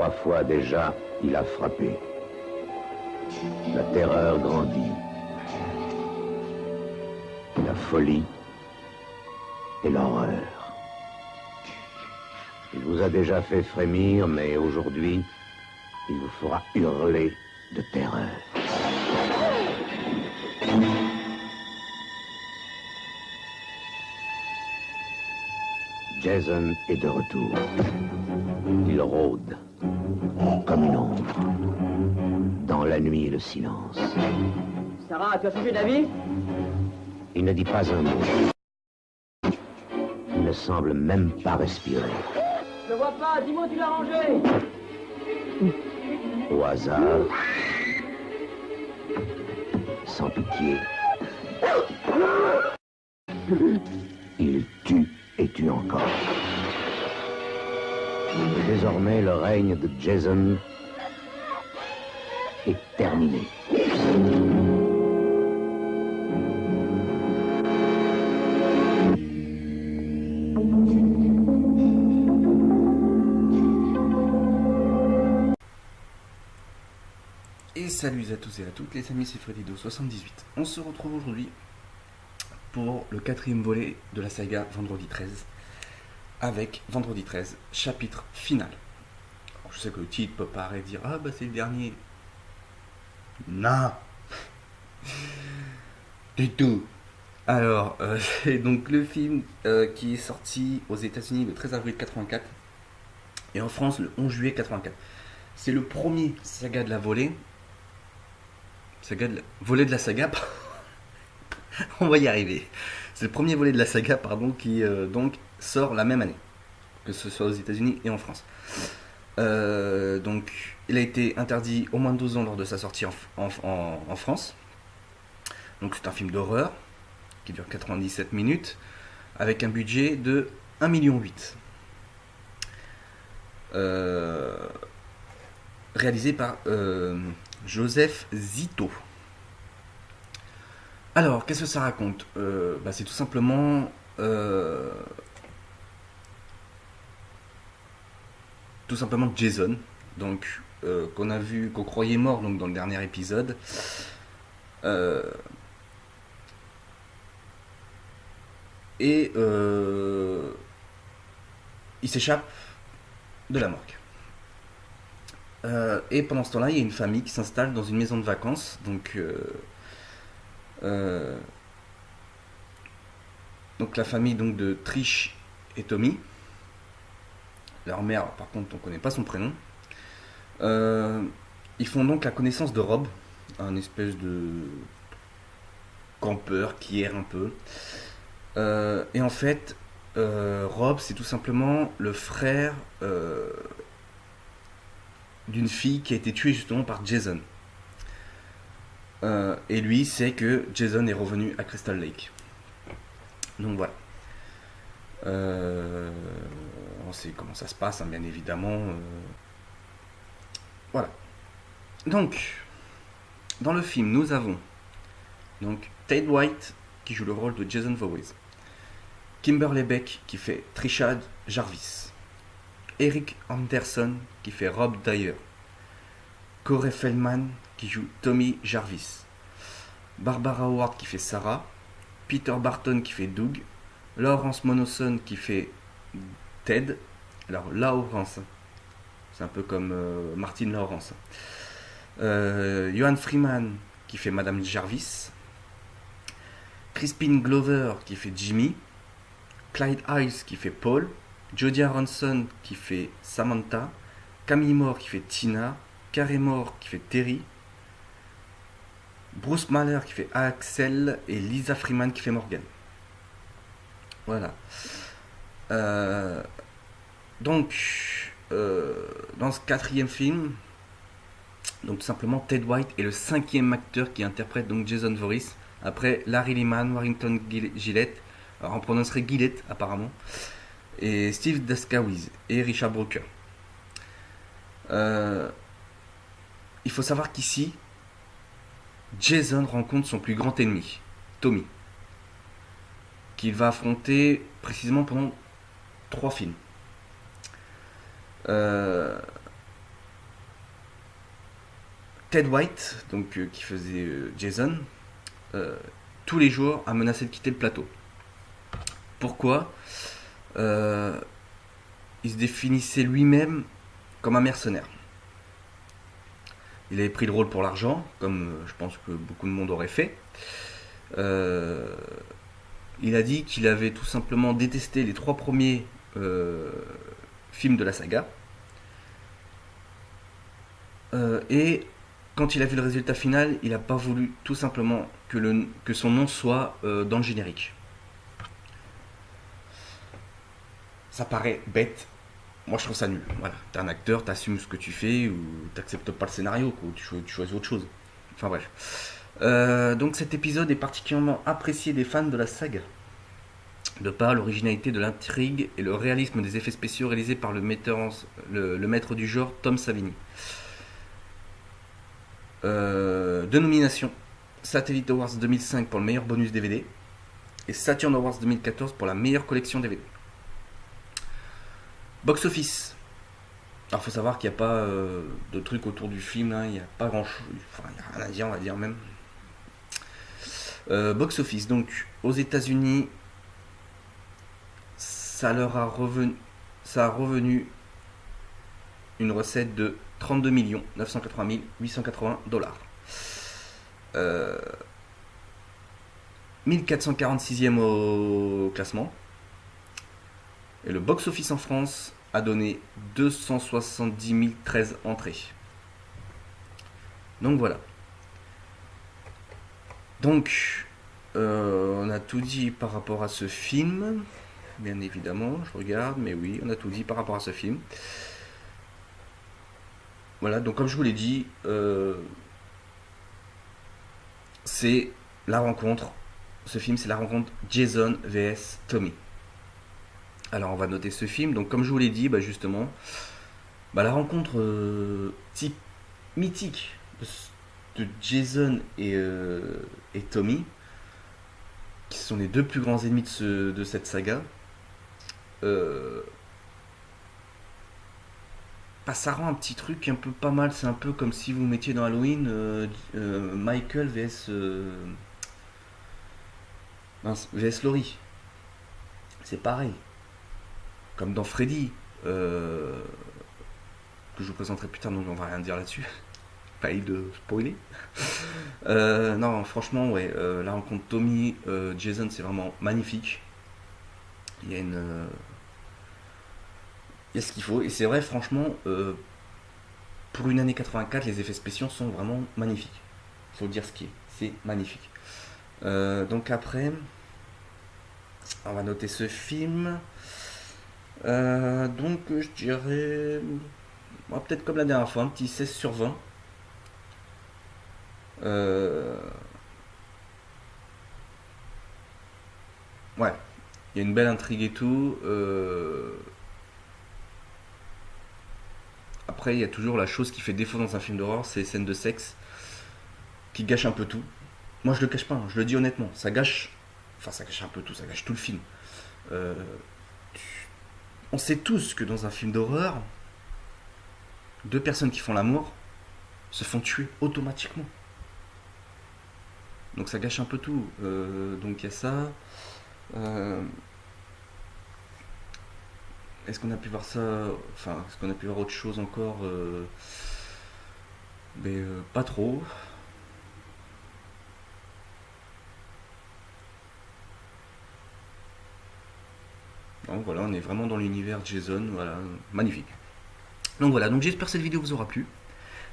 3 fois déjà, il a frappé. La terreur grandit. La folie et l'horreur. Il vous a déjà fait frémir, mais aujourd'hui, il vous fera hurler de terreur. Jason est de retour. Il rôde, comme une ombre, dans la nuit et le silence. Sarah, tu as changé d'avis? Il ne dit pas un mot. Il ne semble même pas respirer. Je vois pas, dis-moi où tu l'as rangé. Au hasard, sans pitié, il tue et tue encore. Et désormais, le règne de Jason est terminé. Et salut à tous et à toutes les amis, c'est Freddydo78. On se retrouve aujourd'hui pour le 4e volet de la saga Vendredi 13 avec Vendredi 13, chapitre final. Alors, je sais que le titre peut paraître dire ah bah c'est le dernier. Non du tout. Alors, c'est donc le film qui est sorti aux États-Unis le 13 avril 84 et en France le 11 juillet 84. C'est le premier saga de la volée. Volet de la saga, on va y arriver. C'est le premier volet de la saga, qui donc sort la même année, que ce soit aux États-Unis et en France. Donc, il a été interdit au moins de 12 ans lors de sa sortie en France. Donc, c'est un film d'horreur qui dure 97 minutes avec un budget de 1,8 million. Réalisé par Joseph Zito. Alors, qu'est-ce que ça raconte? C'est tout simplement Jason, donc qu'on croyait mort donc dans le dernier épisode. Il s'échappe de la morgue. Et pendant ce temps-là, il y a une famille qui s'installe dans une maison de vacances. Donc la famille donc, de Trish et Tommy. Leur mère, par contre, on ne connaît pas son prénom. Ils font donc la connaissance de Rob, un espèce de campeur qui erre un peu. Et en fait, Rob, c'est tout simplement le frère d'une fille qui a été tuée justement par Jason. Et lui sait que Jason est revenu à Crystal Lake. Donc voilà. On sait comment ça se passe, hein, bien évidemment. Voilà. Donc, dans le film, nous avons donc Ted White qui joue le rôle de Jason Voorhees, Kimberly Beck qui fait Trisha Jarvis, Eric Anderson qui fait Rob Dyer, Corey Feldman qui joue Tommy Jarvis, Barbara Howard qui fait Sarah, Peter Barton qui fait Doug, Lawrence Monoson qui fait Ted. Alors Lawrence, c'est un peu comme Martin Lawrence. Johan Freeman qui fait Madame Jarvis, Crispin Glover qui fait Jimmy, Clyde Hayes qui fait Paul, Jodie Aronson qui fait Samantha, Camille Moore qui fait Tina, Carey Moore qui fait Terry, Bruce Mahler qui fait Axel et Lisa Freeman qui fait Morgan. Voilà. Donc, dans ce 4e film, donc tout simplement Ted White est le 5e acteur qui interprète donc Jason Voorhees, après Larry Lyman, Warrington Gillette, alors on prononcerait Gillette apparemment, et Steve Deskowitz et Richard Brooker. Il faut savoir qu'ici, Jason rencontre son plus grand ennemi, Tommy, qu'il va affronter précisément pendant 3 films. Ted White, donc qui faisait Jason, tous les jours a menacé de quitter le plateau. Pourquoi il se définissait lui-même comme un mercenaire. Il avait pris le rôle pour l'argent, comme je pense que beaucoup de monde aurait fait. Il a dit qu'il avait tout simplement détesté les 3 premiers films de la saga. Et quand il a vu le résultat final, il n'a pas voulu tout simplement que son nom soit dans le générique. Ça paraît bête. Moi je trouve ça nul. Voilà. T'es un acteur, t'assumes ce que tu fais ou t'acceptes pas le scénario, quoi, ou tu choisis autre chose. Enfin bref. Donc cet épisode est particulièrement apprécié des fans de la saga, de par l'originalité de l'intrigue et le réalisme des effets spéciaux réalisés par le maître du genre Tom Savini. 2 nominations, Satellite Awards 2005 pour le meilleur bonus DVD et Saturn Awards 2014 pour la meilleure collection DVD. Box office. Alors faut savoir qu'il n'y a pas de truc autour du film, hein, il n'y a pas grand chose, enfin il n'y a rien à dire, on va dire même. Box office, donc aux États-Unis, ça a revenu une recette de 32 980 880 $. 1446e au classement. Et le box-office en France a donné 270 013 entrées. Donc voilà. Donc, on a tout dit par rapport à ce film. Bien évidemment, je regarde, mais oui, on a tout dit par rapport à ce film. Voilà, donc comme je vous l'ai dit, c'est la rencontre. Ce film, c'est la rencontre Jason vs Tommy. Alors on va noter ce film. Donc comme je vous l'ai dit, justement, la rencontre mythique de Jason et Tommy, qui sont les 2 plus grands ennemis de cette saga, ça rend un petit truc un peu pas mal. C'est un peu comme si vous mettiez dans Halloween Michael vs Laurie. C'est pareil. Comme dans Freddy, que je vous présenterai plus tard, donc on va rien dire là-dessus. Pas eu de spoiler. Non, franchement, ouais, la rencontre Tommy, Jason, c'est vraiment magnifique. Il y a ce qu'il faut, et c'est vrai, franchement, pour une année 84, les effets spéciaux sont vraiment magnifiques. Faut dire ce qui est, c'est magnifique. Donc après, on va noter ce film. Donc je dirais, peut-être comme la dernière fois, un petit 16 sur 20. Ouais, il y a une belle intrigue et tout. Après, il y a toujours la chose qui fait défaut dans un film d'horreur, c'est les scènes de sexe qui gâchent un peu tout. Moi je le cache pas, je le dis honnêtement, ça gâche un peu tout, ça gâche tout le film. On sait tous que dans un film d'horreur, 2 personnes qui font l'amour se font tuer automatiquement. Donc ça gâche un peu tout. Donc il y a ça. Est-ce qu'on a pu voir ça? Enfin, est-ce qu'on a pu voir autre chose encore? Mais pas trop. Donc voilà, on est vraiment dans l'univers Jason, voilà, magnifique. Donc voilà, donc j'espère que cette vidéo vous aura plu.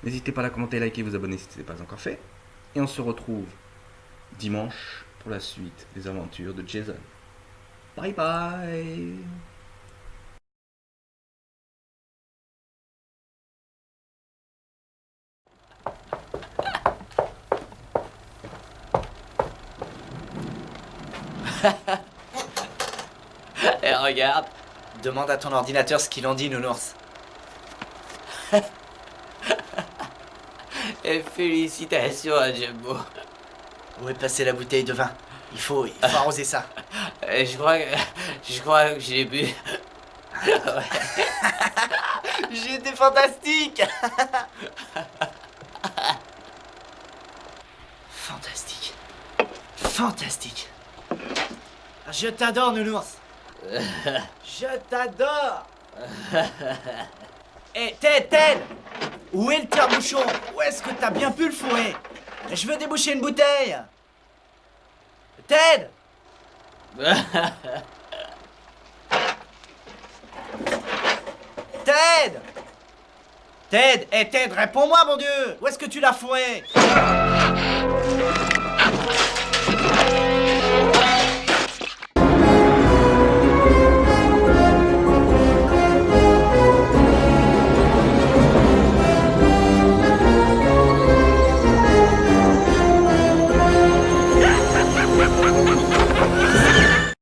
N'hésitez pas à la commenter, liker, vous abonner si ce n'est pas encore fait. Et on se retrouve dimanche pour la suite des aventures de Jason. Bye bye. Et regarde, demande à ton ordinateur ce qu'il en dit, nounours. Et félicitations à Jumbo. Où est passée la bouteille de vin? Il faut arroser ça. Je crois que j'ai bu. Ouais. J'étais fantastique. fantastique. Je t'adore, nounours. Je t'adore. Eh, Ted, où est le tire-bouchon? Où est-ce que t'as bien pu le fourrer? Je veux déboucher une bouteille. Ted. Ted. Ted, réponds-moi, mon Dieu. Où est-ce que tu l'as fourré?